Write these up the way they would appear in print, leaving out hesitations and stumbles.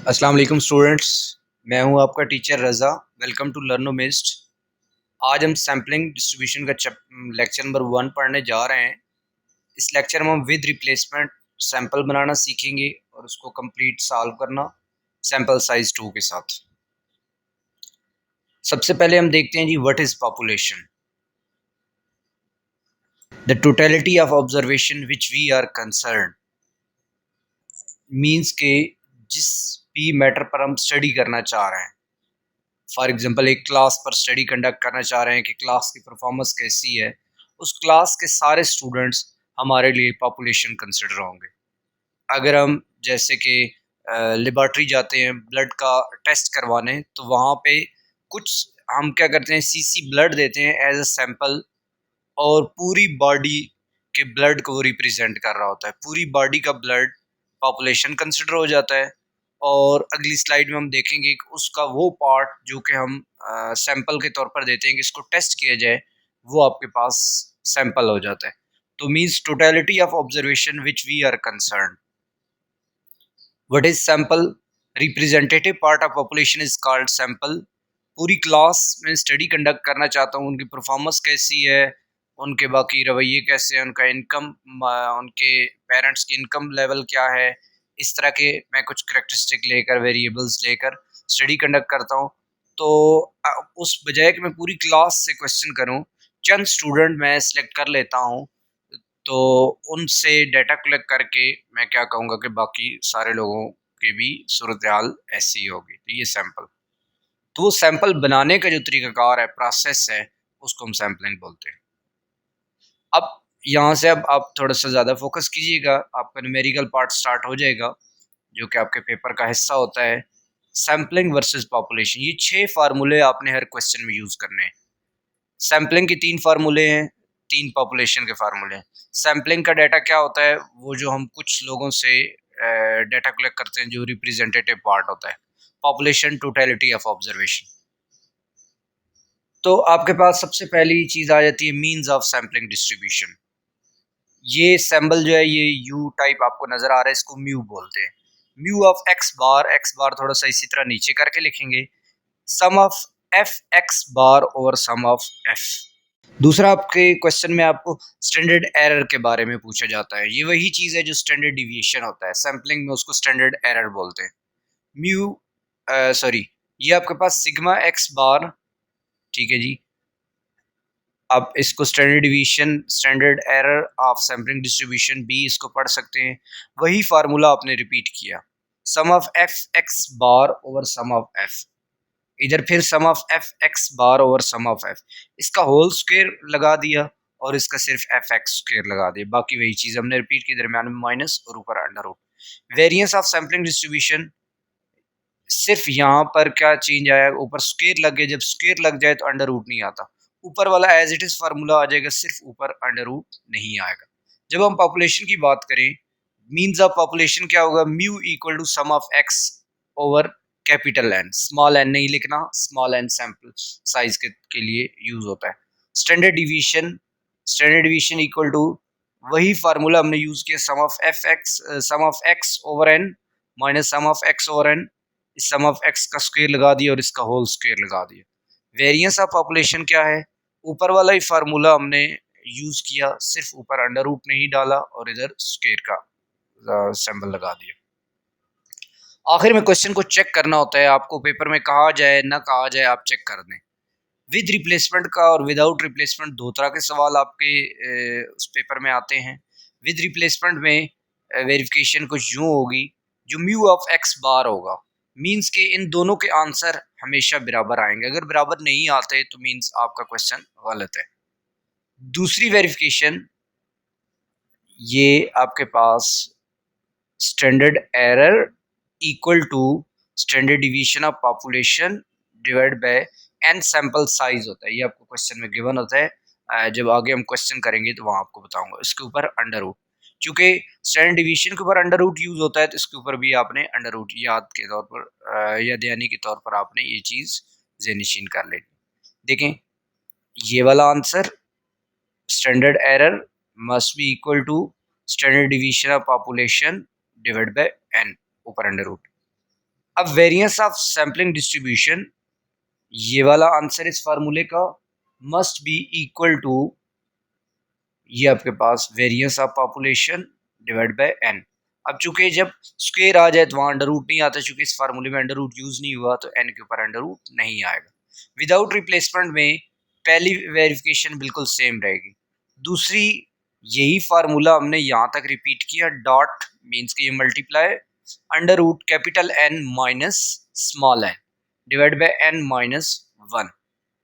अस्सलाम वालेकुम स्टूडेंट्स। मैं हूं आपका teacher Raza. Welcome to Learnomist. आज हम सैम्पलिंग डिस्ट्रीब्यूशन का लेक्चर नंबर 1 पढ़ने जा रहे हैं। इस लेक्चर में हम विद रिप्लेसमेंट सैंपल बनाना सीखेंगे और उसको कंप्लीट सॉल्व करना सैंपल साइज 2 के साथ। सबसे पहले हम देखते हैं जी what is population. The totality of observation which we are concern means के जिस भी मैटर पर हम स्टडी करना चाह रहे हैं। फॉर एग्जांपल एक क्लास पर स्टडी कंडक्ट करना चाह रहे हैं कि क्लास की परफॉर्मेंस कैसी है, उस क्लास के सारे स्टूडेंट्स हमारे लिए पॉपुलेशन कंसिडर होंगे। अगर हम जैसे कि लेबॉर्ट्री जाते हैं ब्लड का टेस्ट करवाने, तो वहाँ पे कुछ हम क्या करते हैं, सीसी ब्लड देते हैं एज अ सैंपल, और पूरी बॉडी के ब्लड को वो रिप्रेजेंट कर रहा होता है। पूरी बॉडी का ब्लड पॉपुलेशन कंसिडर हो जाता है। और अगली स्लाइड में हम देखेंगे कि उसका वो पार्ट जो कि हम सैंपल के तौर पर देते हैं कि इसको टेस्ट किया जाए, वो आपके पास सैंपल हो जाता है। तो means totality of observation which we are concern. What is sample? Representative part of population is called sample. पूरी क्लास में स्टडी कंडक्ट करना चाहता हूँ, उनकी परफॉर्मेंस कैसी है, उनके बाकी रवैये कैसे हैं, उनका इनकम, उनके पेरेंट्स की इनकम लेवल क्या है, इस तरह के मैं कुछ करेक्टरिस्टिक लेकर, वेरिएबल्स लेकर स्टडी कंडक्ट करता हूँ। तो उस बजाय कि मैं पूरी क्लास से क्वेश्चन करूँ, चंद स्टूडेंट मैं सिलेक्ट कर लेता हूँ, तो उनसे डाटा कलेक्ट करके मैं क्या कहूँगा कि बाकी सारे लोगों की भी सूरत हाल ऐसी ही होगी। तो ये सैंपल, तो वो सैंपल बनाने का जो तरीकाकार है, प्रोसेस है, उसको हम सैम्पलिंग बोलते हैं। अब यहाँ से अब आप थोड़ा सा ज़्यादा फोकस कीजिएगा, आपका न्यूमेरिकल पार्ट स्टार्ट हो जाएगा जो कि आपके पेपर का हिस्सा होता है। सैम्पलिंग वर्सेस पॉपुलेशन, ये 6 फार्मूले आपने हर क्वेश्चन में यूज़ करने हैं। सैम्पलिंग के 3 फार्मूले हैं, 3 पॉपुलेशन के फार्मूले हैं। सैम्पलिंग का डाटा क्या होता है? वो जो हम कुछ लोगों से डाटा कलेक्ट करते हैं, जो रिप्रेजेंटेटिव पार्ट होता है। Population totality of observation. तो आपके पास सबसे पहली चीज़ आ जाती है मीन्स ऑफ सैम्पलिंग डिस्ट्रीब्यूशन। ये सैम्पल जो है, ये यू टाइप आपको नज़र आ रहा है, इसको म्यू बोलते हैं। म्यू ऑफ एक्स बार थोड़ा सा इसी तरह नीचे करके लिखेंगे, sum of F x bar over sum of f. दूसरा, आपके क्वेश्चन में आपको स्टैंडर्ड एरर के बारे में पूछा जाता है। ये वही चीज़ है जो स्टैंडर्ड डिविएशन होता है, सैम्पलिंग में उसको स्टैंडर्ड एरर बोलते हैं। म्यू सॉरी, ये आपके पास सिग्मा एक्स बार, ठीक है जी। आप इसको standard division, standard error of sampling distribution बी इसको पढ़ सकते हैं। वही फार्मूला आपने रिपीट किया, sum of F x bar over sum of f. इधर फिर sum of F x bar over sum of f, इसका होल स्क्वायर लगा दिया और इसका सिर्फ एफ एक्स स्क्वायर लगा दिया। बाकी वही चीज़ हमने रिपीट की, दरम्यान में माइनस और ऊपर under root. Variance of sampling distribution, सिर्फ यहाँ पर क्या चेंज आया, ऊपर स्क्वायर लग गया। जब स्क्वायर लग जाए तो अंडर रूट नहीं आता, ऊपर वाला एज इट इज फार्मूला आ जाएगा, सिर्फ ऊपर अंडर रूट नहीं आएगा। जब हम पॉपुलेशन की बात करें, मीन्स ऑफ पॉपुलेशन क्या होगा? Mu equal to sum of x over capital N. Small N नहीं लिखना, स्मॉल एन सैंपल साइज के लिए यूज होता है। Standard division, standard division equal to वही फार्मूला हमने यूज किया, sum of F x, sum of x over n minus sum of x over n. इस सम ऑफ एक्स का square लगा दिया और इसका होल स्क्वायर लगा दिया। वेरिएंस ऑफ पॉपुलेशन क्या है? ऊपर वाला ही फार्मूला हमने यूज किया, सिर्फ ऊपर अंडर रूट नहीं डाला और इधर स्क्वायर का सिंबल लगा दिया। आखिर में क्वेश्चन को चेक करना होता है आपको, पेपर में कहा जाए ना कहा जाए, आप चेक कर दें। विद रिप्लेसमेंट का और विदाउट रिप्लेसमेंट, दो तरह के सवाल आपके उस पेपर में आते हैं। विद रिप्लेसमेंट में वेरिफिकेशन कुछ यूँ होगी, जो म्यू ऑफ एक्स बार होगा, मीन्स के इन दोनों के आंसर हमेशा बराबर आएंगे। अगर बराबर नहीं आते तो मीन्स आपका क्वेश्चन गलत है। दूसरी वेरिफिकेशन, ये आपके पास standard error equal to standard division of population divide by n sample size होता है। ये आपको क्वेश्चन में गिवन होता है, जब आगे हम क्वेश्चन करेंगे तो वहाँ आपको बताऊंगा। इसके ऊपर अंडर रूट, चूंकि स्टैंडर्ड डिवीजन के ऊपर अंडर रूट यूज होता है, तो इसके ऊपर भी आपने अंडर रूट याद के तौर पर या दयानी के तौर पर आपने ये चीज़ ज़हनशीन कर लेनी। देखें, ये वाला answer standard error must be equal to standard division of population divide by N ऊपर अंडर रूट। अब वेरिएंस ऑफ सैम्पलिंग डिस्ट्रीब्यूशन, ये वाला आंसर इस फार्मूले का मस्ट बी इक्वल टू, ये आपके पास variance of population divide by n. अब चूंकि जब स्क्वायर आ जाए तो वहां अंडर रूट नहीं आता, चूंकि इस फार्मूले में अंडर रूट यूज नहीं हुआ तो एन के ऊपर अंडर रूट नहीं आएगा। विदाउट रिप्लेसमेंट में पहली वेरिफिकेशन बिल्कुल सेम रहेगी, दूसरी यही फार्मूला हमने यहाँ तक रिपीट किया, डॉट मीन्स कि ये multiply under root capital N minus small N divide by N minus one.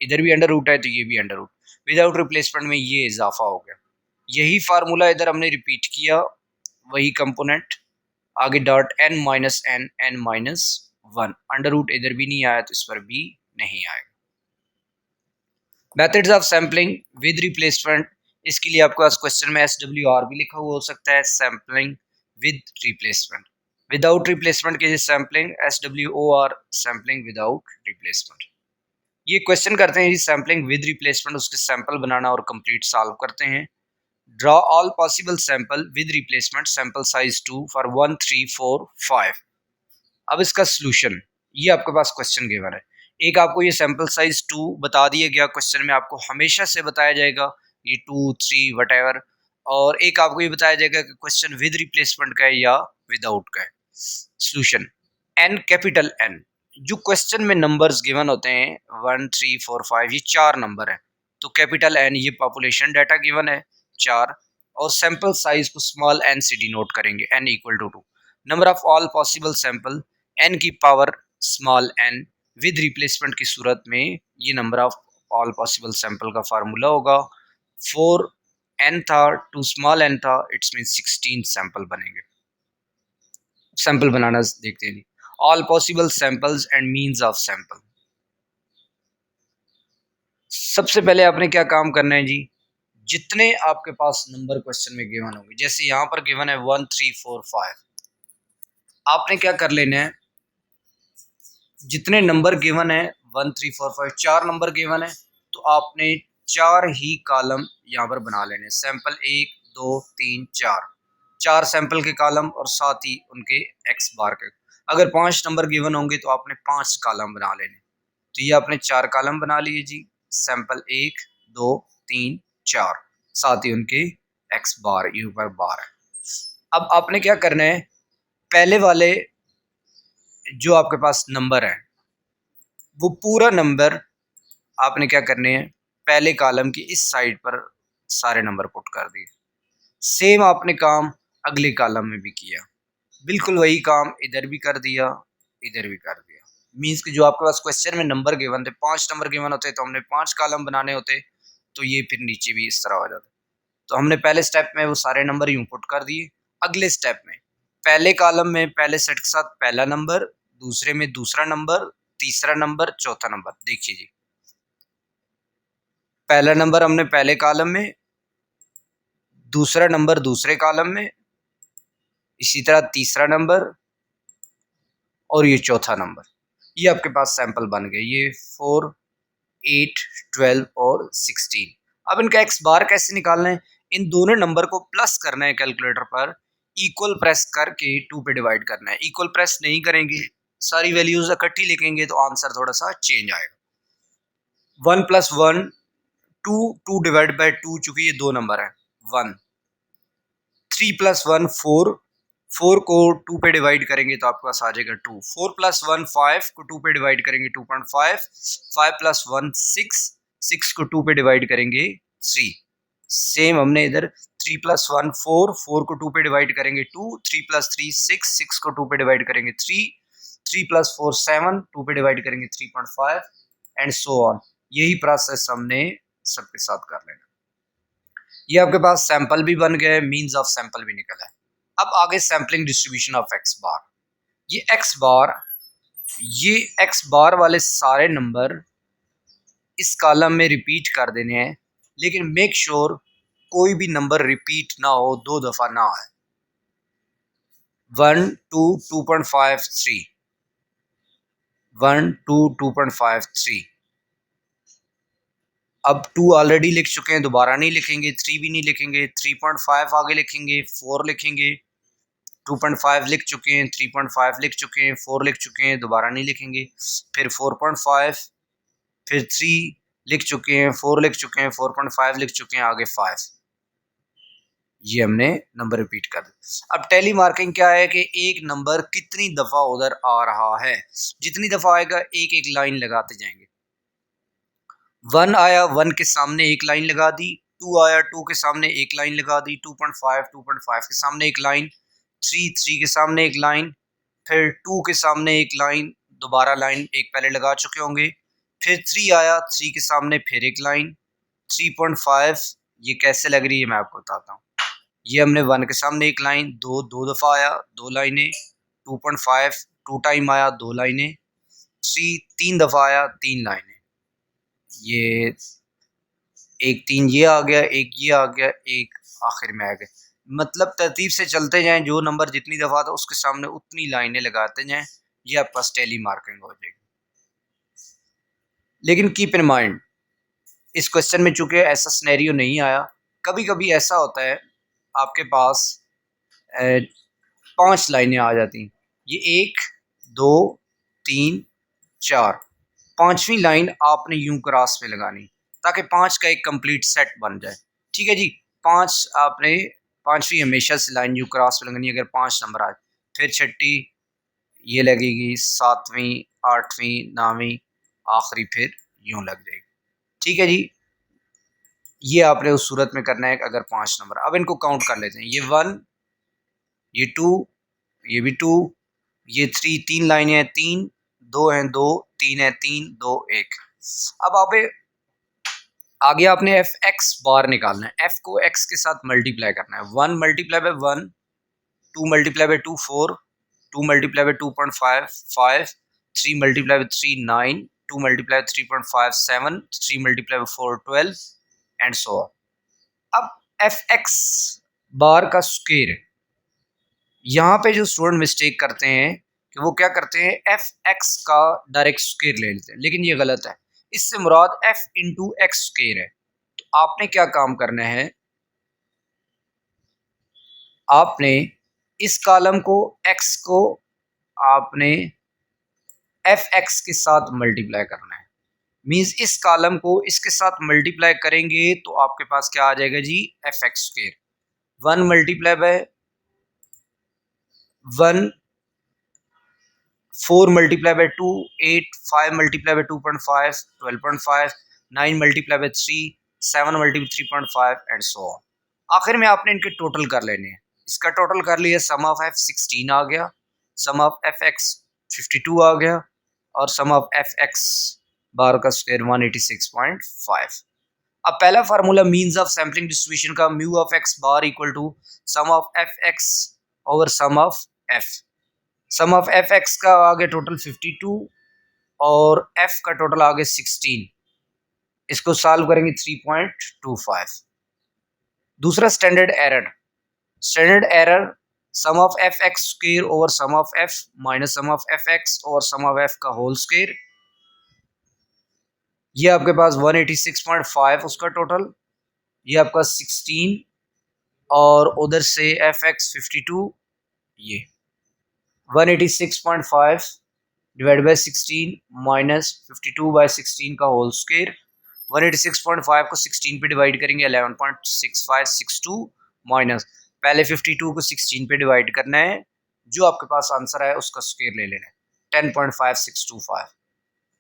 इधर भी अंडर रूट है तो ये भी अंडर रूट, विदाउट रिप्लेसमेंट में ये इजाफा हो गया। यही फार्मूला इधर हमने रिपीट किया, वही कंपोनेंट आगे dot N minus N N minus one, under root इधर भी नहीं आया तो इस पर भी नहीं आएगा। Methods of sampling with replacement, इसके लिए आपके पास क्वेश्चन में SWR भी लिखा हुआ हो सकता है, sampling with replacement. Without replacement के लिए sampling SWOR, sampling without replacement. ये क्वेश्चन करते हैं जी सैम्पलिंग विद रिप्लेसमेंट, उसके सैंपल बनाना और कंप्लीट सॉल्व करते हैं। Draw all possible sample with replacement, sample size 2 for 1 3 4 5। अब इसका सोल्यूशन, ये आपके पास क्वेश्चन गिवन है, एक आपको ये सैंपल साइज 2 बता दिया गया क्वेश्चन में, आपको हमेशा से बताया जाएगा ये 2 3 वट, और एक आपको ये बताया जाएगा कि क्वेश्चन विद रिप्लेसमेंट का है या विदाउट का है। सोल्यूशन, एन कैपिटल एन, जो क्वेश्चन में नंबर्स गिवन होते हैं 1 3 4 5, ये 4 नंबर है, तो कैपिटल एन ये पॉपुलेशन डाटा गिवन है 4, और सैंपल साइज को स्मॉल एन से डिनोट करेंगे, n equal to 2। Number of all possible sample n की power small n, with replacement की सूरत में ये number of all possible sample का फार्मूला होगा, 4 एन था 2 स्मॉल एन था, इट्स मीन 16 सैंपल बनेंगे। सैंपल बनाना देखते हैं, all possible samples and means of sample. सबसे पहले आपने क्या काम करना है जी, जितने आपके पास नंबर क्वेश्चन में गिवन होंगे, जैसे यहाँ पर गिवन है 1 3 4 5, आपने क्या कर लेना है, जितने नंबर गिवन है 1 3 4 5, 4 नंबर गिवन है, तो आपने 4 ही कॉलम यहाँ पर बना लेने, सैंपल 1 2 3 4, 4 सैंपल के कॉलम और साथ ही उनके एक्स बार के। अगर 5 नंबर गिवन होंगे तो आपने 5 कॉलम बना लेने, तो ये आपने 4 कॉलम बना लिए जी, सैंपल 1 2 3 4, साथ ही उनके एक्स बार, ये ऊपर बार है। अब आपने क्या करना है, पहले वाले जो आपके पास नंबर है वो पूरा नंबर आपने क्या करने हैं, पहले कॉलम की इस साइड पर सारे नंबर पुट कर दिए। सेम आपने काम अगले कॉलम में भी किया, बिल्कुल वही काम इधर भी कर दिया, इधर भी कर दिया। मीन्स कि जो आपके पास क्वेश्चन में नंबर गिवन थे, 5 नंबर गिवन होते तो हमने 5 कॉलम बनाने होते, तो ये फिर नीचे भी इस तरह हो जाता। तो हमने पहले स्टेप में वो सारे नंबर यूं पुट कर दिए, अगले स्टेप में पहले कॉलम में पहले सेट के साथ पहला नंबर, दूसरे में दूसरा नंबर, तीसरा नंबर, चौथा नंबर। देखिए जी, पहला नंबर हमने पहले कॉलम में, दूसरा नंबर दूसरे कॉलम में, इसी तरह तीसरा नंबर और ये चौथा नंबर। ये आपके पास सैंपल बन गए, ये 4 8 12 और 16। अब इनका एक्स बार कैसे निकालना है, इन दोनों नंबर को प्लस करना है कैलकुलेटर पर, इक्वल प्रेस करके 2 पे डिवाइड करना है। इक्वल प्रेस नहीं करेंगे, सारी वैल्यूज इकट्ठी लिखेंगे तो आंसर थोड़ा सा चेंज आएगा। 1 + 1 2, 2 डिवाइड बाई 2, चूंकि ये 2 नंबर है 1, 3 + 1 4, 4 को 2 पे डिवाइड करेंगे तो आपके पास आ जाएगा 2, 4 + 1 5 को 2 पे डिवाइड करेंगे 2.5, 5 + 1 6, 6 को 2 पे डिवाइड करेंगे 3। सेम हमने इधर 3 + 1 4, 4 को 2 पे डिवाइड करेंगे 2, 3 + 3 6, 6 को 2 पे डिवाइड करेंगे 3, 3 + 4 7, 2 पे डिवाइड करेंगे 3.5 एंड सो ऑन। यही प्रोसेस हमने सबके साथ कर लेना। ये आपके पास सैंपल भी बन गए, मीन्स ऑफ सैंपल भी निकला है। अब आगे सैम्पलिंग डिस्ट्रीब्यूशन ऑफ एक्स बार। ये एक्स बार, ये एक्स बार वाले सारे नंबर इस कॉलम में रिपीट कर देने हैं, लेकिन मेक श्योर कोई भी नंबर रिपीट ना हो, 2 दफा ना आए। 1 2 2.5 3, 1 2 2.5 3। अब 2 ऑलरेडी लिख चुके हैं, दोबारा नहीं लिखेंगे, 3 भी नहीं लिखेंगे, 3.5 आगे लिखेंगे, 4 लिखेंगे, 2.5 लिख चुके हैं, 3.5 लिख चुके हैं, 4 लिख चुके हैं, दोबारा नहीं लिखेंगे। फिर 4.5, फिर 3 लिख चुके हैं, 4 लिख चुके हैं, 4.5 लिख चुके हैं, आगे 5। ये हमने नंबर रिपीट कर दिया। अब टेली मार्किंग क्या है कि एक नंबर कितनी दफा उधर आ रहा है, जितनी दफा आएगा एक एक लाइन लगाते जाएंगे। 1 आया, 1 के सामने एक लाइन लगा दी। 2 आया, 2 के सामने एक लाइन लगा दी। 2.5 के सामने एक लाइन। 3 के सामने एक लाइन। फिर 2 के सामने एक लाइन, दोबारा लाइन एक पहले लगा चुके होंगे। फिर 3 आया, 3 के सामने फिर एक लाइन। 3.5 ये कैसे लग रही है मैं आपको बताता हूँ। ये हमने 1 के सामने एक लाइन, दो दफा आया, 2 लाइनें। 2.5 2 टाइम आया, 2 लाइनें। 3 दफा आया, 3 लाइनें। ये एक 3 ये आ गया, एक ये आ गया, एक आखिर में आ गया। मतलब तरतीब से चलते जाएं, जो नंबर जितनी दफा था उसके सामने उतनी लाइनें लगाते जाएं, ये आपके पास टेली मार्किंग हो जाएगी। लेकिन कीप इन माइंड, इस क्वेश्चन में चूंकि ऐसा सिनेरियो नहीं आया, कभी कभी ऐसा होता है आपके पास 5 लाइनें आ जाती हैं। ये 1 2 3 4, 5वीं लाइन आपने यूं क्रॉस में लगानी ताकि 5 का एक कंप्लीट सेट बन जाए। ठीक है जी, 5 आपने 5वीं हमेशा से लाइन यूं क्रॉस में लगानी अगर 5 नंबर आए। फिर 6ठी ये लगेगी, 7वीं, 8वीं, 9वीं, आखिरी फिर यूं लग जाएगी। ठीक है जी, ये आपने उस सूरत में करना है अगर 5 नंबर। अब इनको काउंट कर लेते हैं। ये 1, ये 2, ये भी 2, ये 3, 3 लाइनें हैं, 3, 2 हैं, 2, 3 है, 3, 2, 1। अब आप आगे आपने एफ एक्स बार निकालना है। एफ को एक्स के साथ मल्टीप्लाई करना है। 1 multiply by 1, 2 multiply by 2 4, 2 multiply by 2.5 5, 3 multiply by 3 9, 2 multiply by 3.5 7, 3 multiply by 4 12 and so on. अब एफ एक्स बार का स्क्वायर, यहाँ पे जो स्टूडेंट मिस्टेक करते हैं कि वो क्या करते हैं, एफ एक्स का डायरेक्ट स्क्वायर ले लेते हैं, लेकिन ये गलत है। इससे मुराद एफ इंटू एक्स स्क्वायर है। तो आपने क्या काम करना है, आपने इस कॉलम को एक्स को आपने एफ एक्स के साथ मल्टीप्लाई करना है। मींस इस कॉलम को इसके साथ मल्टीप्लाई करेंगे तो आपके पास क्या आ जाएगा जी, f x square. 1 multiply by 1, 4 multiply by 2 8, 5 multiply by 2.5 12.5, 9 multiply by 3 7 multiply 3.5 and so on. आखिर में आपने इनके टोटल कर लेने हैं। इसका टोटल कर लिया, सम ऑफ एफ 16 आ गया, सम ऑफ एफ एक्स 52 आ गया, और sum of F x bar का स्क्वायर 186.5। अब पहला formula means of sampling distribution का, mu of x bar equal to sum of F x over sum of f. Sum of F x का आ गया टोटल 52 और एफ का total आ गया 16। इसको सॉल्व करेंगे 3.25। दूसरा standard error, standard error sum of F x square over sum of F minus sum of F x over sum of F का होल स्क्वायर। ये आपके पास 186.5 उसका टोटल, ये आपका 16 और उधर से एफ एक्स 52, ये 186.5 डिवाइड बाय 16 माइनस 52 बाय 16 का होल स्क्वायर। 186.5 को 16 पे डिवाइड करेंगे 11.6562 माइनस पहले 52 को 16 पे डिवाइड करना है, जो आपके पास आंसर है उसका स्क्वायर ले लेना है 10.5625।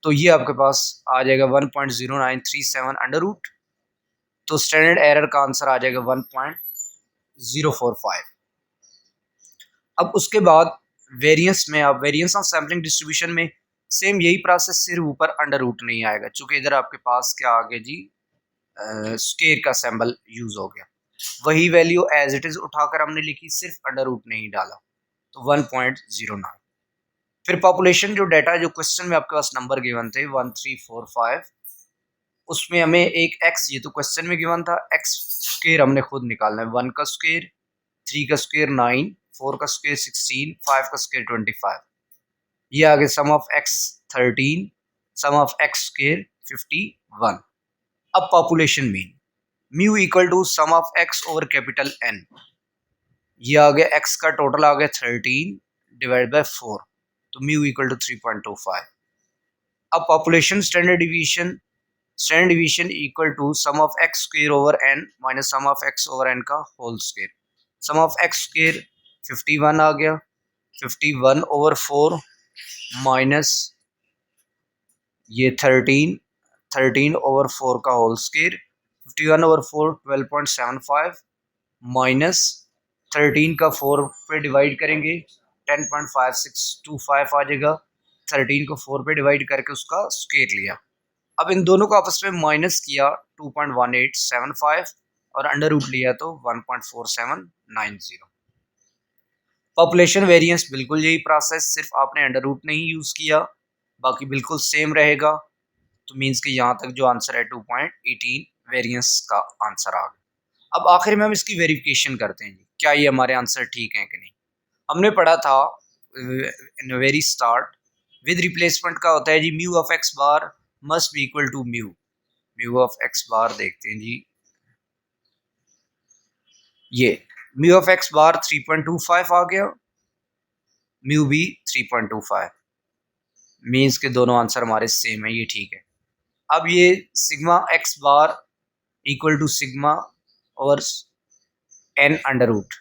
तो ये आपके पास आ जाएगा 1.0937 अंडर रूट। तो स्टैंडर्ड एरर का आंसर आ जाएगा 1.045। अब उसके बाद वेरिएंस में, आप वेरिएंस ऑफ सैम्पलिंग डिस्ट्रीब्यूशन में सेम यही प्रोसेस, सिर्फ ऊपर अंडर रूट नहीं आएगा, चूंकि इधर आपके पास क्या आ गया जी, स्क्वायर का सिंबल यूज हो गया। वही वैल्यू एज इट इज उठाकर हमने लिखी, सिर्फ अंडर रूट नहीं डाला, तो 1.09। फिर पॉपुलेशन जो डाटा जो क्वेश्चन में आपके पास नंबर गिवन थे 1345, उसमें हमें एक एक्स, ये तो क्वेश्चन में गिवन था, एक्स स्क्वायर हमने खुद निकालना है। 1 का स्क्वायर, 3 का स्क्वायर 9, 4 का स्क्वायर 16, 5 का स्क्वायर 25। ये आगे sum of x 13, sum of x square 51। अब population mean, mu equal to sum of x over capital N. ये आ गया x का टोटल आ गया 13 डिवाइड बाय 4, तो म्यू इक्वल टू 3.25। अब population standard division equal to sum of x square over n minus sum of x over n का whole square. Sum of x square 51 आ गया, 51 ओवर 4 माइनस ये 13 over 4 का whole square, 51 over 4 12.75 minus 13 का 4 पे divide करेंगे 10.5625 आ जाएगा। 13 को 4 पे डिवाइड करके उसका स्क्वायर लिया। अब इन दोनों को आपस में माइनस किया 2.1875 और अंडर रूट लिया तो 1.4790। पॉपुलेशन वेरिएंस बिल्कुल यही प्रोसेस, सिर्फ आपने अंडर रूट नहीं यूज़ किया, बाकी बिल्कुल सेम रहेगा। तो मीन्स कि यहाँ तक जो आंसर है 2.18 वेरिएंस का आंसर आ गया। अब आखिर में हम इसकी वेरिफिकेशन करते हैं जी, क्या ये हमारे आंसर ठीक हैं कि नहीं। हमने पढ़ा था in very start with replacement का होता है जी mu of x bar must be equal to mu of x bar. देखते हैं जी, ये म्यू ऑफ एक्स बार 3.25 आ गया, म्यू भी 3.25, मीन्स के दोनों आंसर हमारे सेम है, ये ठीक है। अब ये sigma X bar equal to sigma और एन अंडर रूट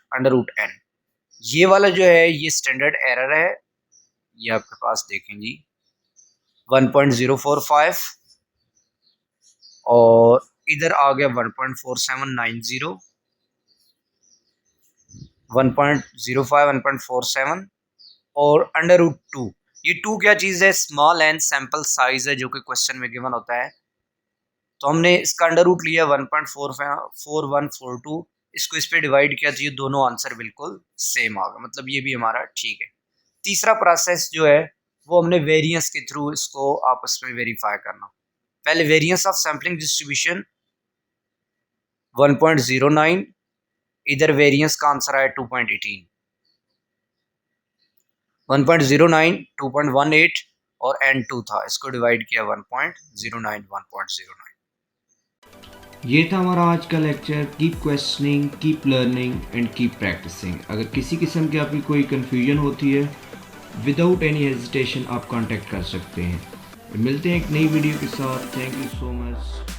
एन, ये वाला जो है ये स्टैंडर्ड एरर है, ये आपके पास देखें जी 1.045 और इधर आ गया 1.4790, 1.05 1.47 और अंडर रूट 2। ये 2 क्या चीज़ है, स्मॉल एन सैंपल साइज है जो कि क्वेश्चन में गिवन होता है। तो हमने इसका अंडर रूट लिया 1.4142, इसको इस पे डिवाइड किया तो ये दोनों आंसर बिल्कुल सेम आ गए, मतलब ये भी हमारा ठीक है। तीसरा प्रोसेस जो है वो हमने वेरिएंस के थ्रू इसको आपस में वेरीफाई करना। पहले वेरिएंस ऑफ सैम्पलिंग डिस्ट्रीब्यूशन 1.09, इधर वेरिएंस का आंसर आया 2.18, 1.09 2.18 और n2 था, इसको डिवाइड किया 1.09 1.09। ये था हमारा आज का lecture. Keep questioning, keep learning and keep practicing. अगर किसी किस्म की आपकी कोई कन्फ्यूजन होती है, विदाउट एनी हेजिटेशन आप कांटेक्ट कर सकते हैं। मिलते हैं एक नई वीडियो के साथ। Thank you so much.